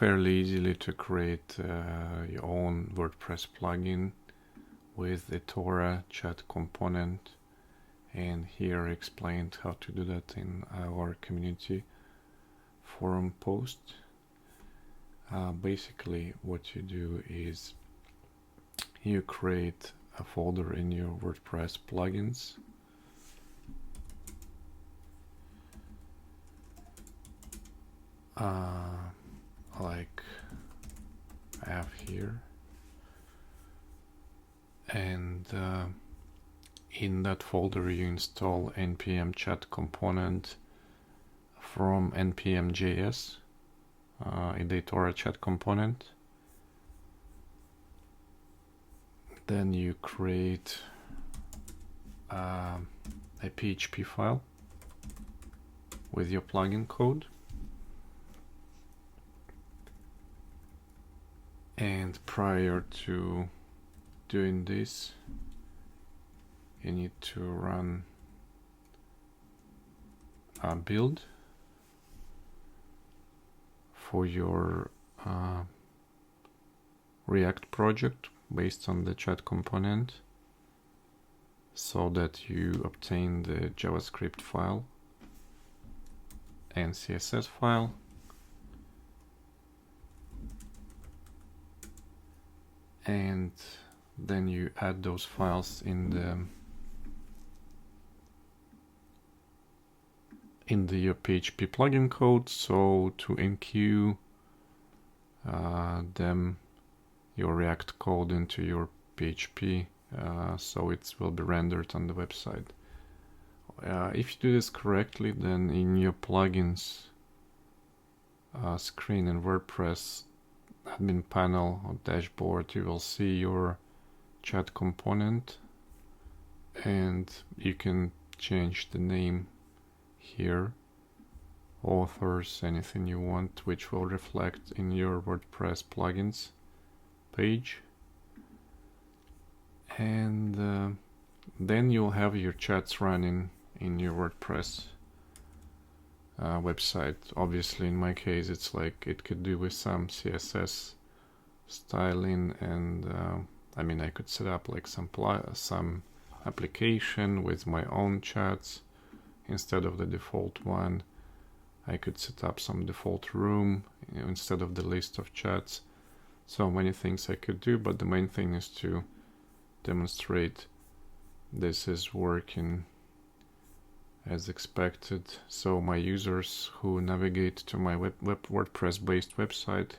fairly easily to create your own WordPress plugin with Ethora Chat Component, and here I explained how to do that in our community forum post. Basically what you do is you create a folder in your WordPress plugins. Like I have here, and in that folder you install npm chat component from npm.js in the Ethora Chat Component. Then you create a PHP file with your plugin code, and prior to doing this you need to run a build for your React project based on the chat component, so that you obtain the JavaScript file and CSS file, and then you add those files in your PHP plugin code. So to enqueue your React code into your PHP, so it will be rendered on the website. If you do this correctly, then in your plugins screen in WordPress admin panel or dashboard, you will see your chat component, and you can change the name here, authors, anything you want, which will reflect in your WordPress plugins page. And then you'll have your chats running in your WordPress website. Obviously in my case it's like it could do with some CSS styling, and I mean I could set up like some application with my own chats instead of the default one. I could set up some default room instead of the list of chats. So many things I could do, but the main thing is to demonstrate this is working as expected. So my users who navigate to my WordPress based website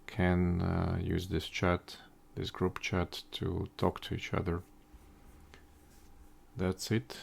can use this chat, this group chat, to talk to each other. That's it.